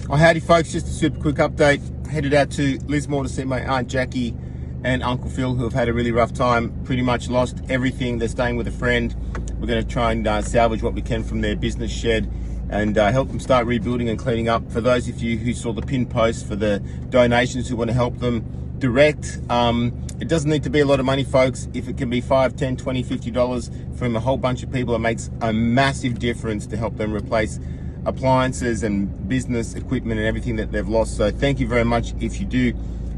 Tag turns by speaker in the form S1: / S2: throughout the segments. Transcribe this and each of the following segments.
S1: Oh, howdy folks, just a super quick update. Headed out to Lismore to see my Aunt Jackie and Uncle Phil, who have had a really rough time, pretty much lost everything. They're staying with a friend. We're going to try and salvage what we can from their business shed and help them start rebuilding and cleaning up. For those of you who saw the pin post for the donations who want to help them direct, it doesn't need to be a lot of money, folks. If it can be $5, $10, $20, $50 from a whole bunch of people, it makes a massive difference to help them replace appliances and business equipment and everything that they've lost. So thank you very much if you do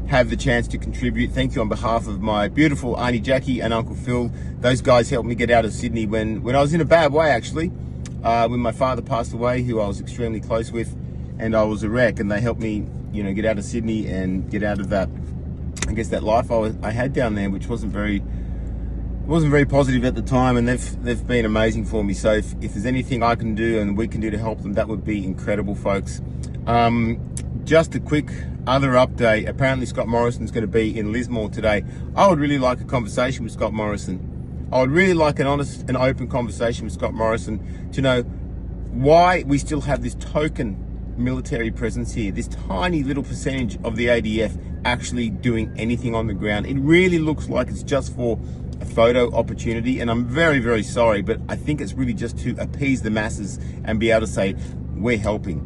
S1: have the chance to contribute. Thank you on behalf of my beautiful Auntie Jackie and Uncle Phil. Those guys helped me get out of Sydney when I was in a bad way, actually, when my father passed away, who I was extremely close with, and I was a wreck, and they helped me, you know, get out of Sydney and get out of that, I guess, that life I had down there, which wasn't very positive at the time, and they've been amazing for me. So if there's anything I can do and we can do to help them, that would be incredible, folks. Just a quick other update. Apparently Scott Morrison's going to be in Lismore today. I would really like a conversation with Scott Morrison. I would really like an honest and open conversation with Scott Morrison to know why we still have this token military presence here, this tiny little percentage of the ADF actually doing anything on the ground. It really looks like it's just for a photo opportunity, and I'm very, very sorry, but I think it's really just to appease the masses and be able to say we're helping,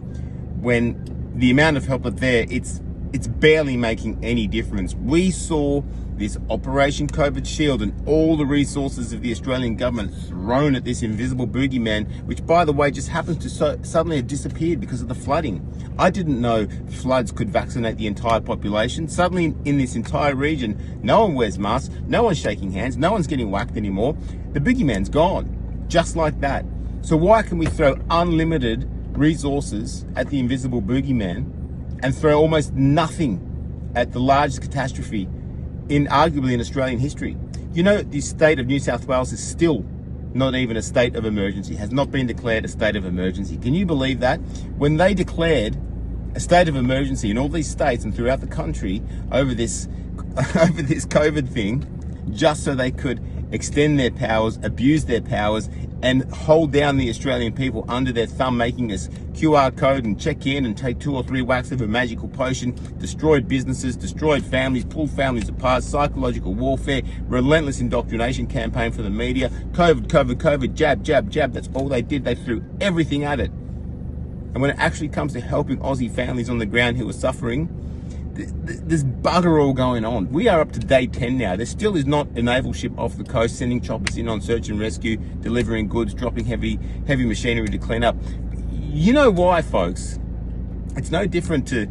S1: when the amount of help there, it's barely making any difference. We saw this Operation COVID Shield and all the resources of the Australian government thrown at this invisible boogeyman, which, by the way, just happens to suddenly have disappeared because of the flooding. I didn't know floods could vaccinate the entire population. Suddenly, in this entire region, no one wears masks, no one's shaking hands, no one's getting whacked anymore. The boogeyman's gone, just like that. So why can we throw unlimited resources at the invisible boogeyman and throw almost nothing at the largest catastrophe arguably in Australian history? You know, the state of New South Wales is still not even a state of emergency, has not been declared a state of emergency. Can you believe that? When they declared a state of emergency in all these states and throughout the country over this COVID thing, just so they could extend their powers, abuse their powers, and hold down the Australian people under their thumb, making us QR code and check in and take 2 or 3 whacks of a magical potion, destroyed businesses, destroyed families, pulled families apart, psychological warfare, relentless indoctrination campaign for the media, COVID, jab, that's all they did. They threw everything at it. And when it actually comes to helping Aussie families on the ground who are suffering, there's bugger all going on. We are up to day 10 now. There still is not a naval ship off the coast sending choppers in on search and rescue, delivering goods, dropping heavy machinery to clean up. You know why, folks? It's no different to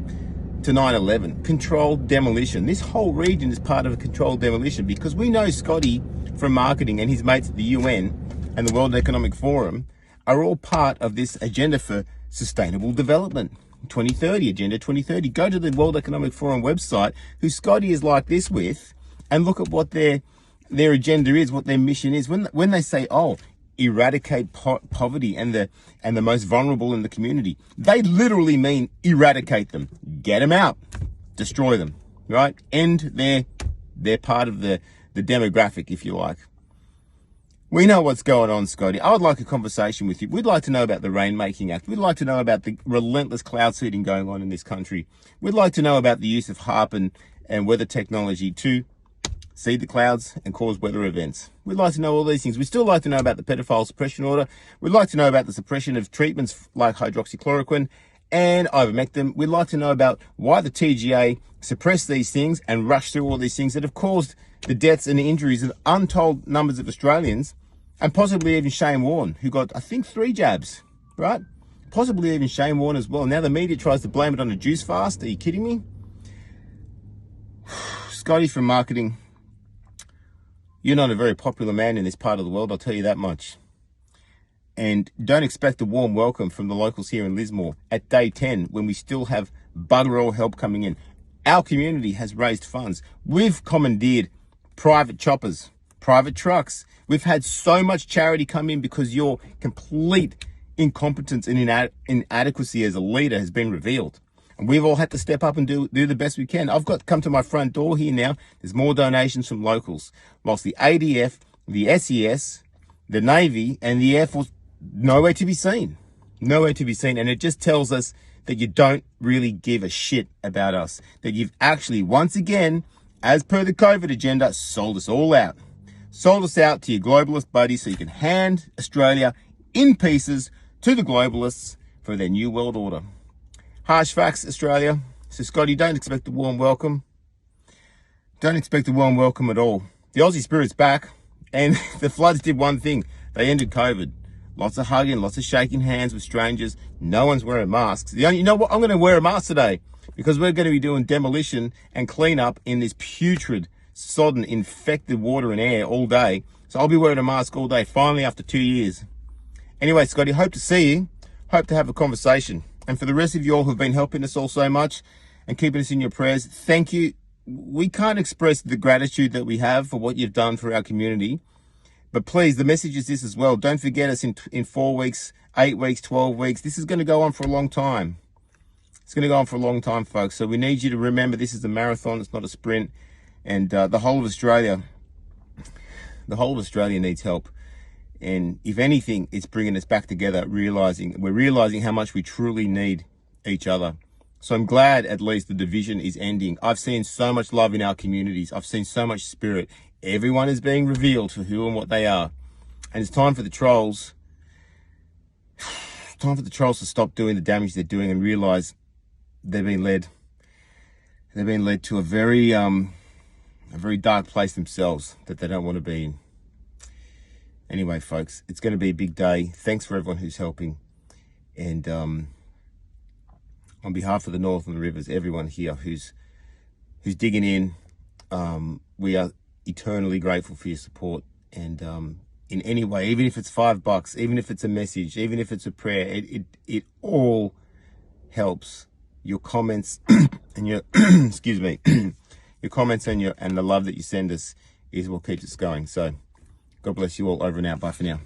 S1: 9/11. Controlled demolition. This whole region is part of a controlled demolition, because we know Scotty from marketing and his mates at the UN and the World Economic Forum are all part of this agenda for sustainable development. 2030, Agenda 2030. Go to the World Economic Forum website, who Scotty is like this with, and look at what their agenda is, what their mission is. When they say, oh, eradicate poverty and the most vulnerable in the community, they literally mean eradicate them, get them out, destroy them, right? End their part of the demographic, if you like. We know what's going on, Scotty. I would like a conversation with you. We'd like to know about the Rainmaking Act. We'd like to know about the relentless cloud seeding going on in this country. We'd like to know about the use of HARP and weather technology to seed the clouds and cause weather events. We'd like to know all these things. We'd still like to know about the pedophile suppression order. We'd like to know about the suppression of treatments like hydroxychloroquine and ivermectin. We'd like to know about why the TGA suppressed these things and rushed through all these things that have caused the deaths and the injuries of untold numbers of Australians, and possibly even Shane Warne, who got, I think, 3 jabs, right? Possibly even Shane Warne as well. Now the media tries to blame it on a juice fast. Are you kidding me? Scotty from marketing, you're not a very popular man in this part of the world, I'll tell you that much. And don't expect a warm welcome from the locals here in Lismore at day 10, when we still have bugger all help coming in. Our community has raised funds. We've commandeered private choppers, private trucks. We've had so much charity come in because your complete incompetence and inadequacy as a leader has been revealed. And we've all had to step up and do the best we can. I've got come to my front door here now. There's more donations from locals. Whilst the ADF, the SES, the Navy and the Air Force, nowhere to be seen. Nowhere to be seen. And it just tells us that you don't really give a shit about us. That you've actually, once again, as per the COVID agenda, sold us all out. Sold us out to your globalist buddies so you can hand Australia in pieces to the globalists for their new world order. Harsh facts, Australia. So, Scotty, don't expect a warm welcome. Don't expect a warm welcome at all. The Aussie spirit's back, and the floods did one thing. They ended COVID. Lots of hugging, lots of shaking hands with strangers. No one's wearing masks. You know what? I'm going to wear a mask today because we're going to be doing demolition and cleanup in this putrid, sodden, infected water and air all day. So I'll be wearing a mask all day, finally, after 2 years. Anyway, Scotty, hope to see you. Hope to have a conversation. And for the rest of you all who've been helping us all so much and keeping us in your prayers, thank you. We can't express the gratitude that we have for what you've done for our community. But please, the message is this as well. Don't forget us in 4 weeks, 8 weeks, 12 weeks. This is going to go on for a long time. It's going to go on for a long time, folks. So we need you to remember this is a marathon. It's not a sprint. And the whole of Australia needs help. And if anything, it's bringing us back together, we're realizing how much we truly need each other. So I'm glad at least the division is ending. I've seen so much love in our communities. I've seen so much spirit. Everyone is being revealed for who and what they are. And it's time for the trolls. It's time for the trolls to stop doing the damage they're doing and realize they've been led to a very dark place themselves that they don't want to be in. Anyway, folks, it's going to be a big day. Thanks for everyone who's helping. And on behalf of the North and the Rivers, everyone here who's digging in, we are eternally grateful for your support. And in any way, even if it's $5, even if it's a message, even if it's a prayer, it all helps. Your comments and your excuse me, your comments and the love that you send us is what keeps us going. So God bless you all. Over and out. Bye for now.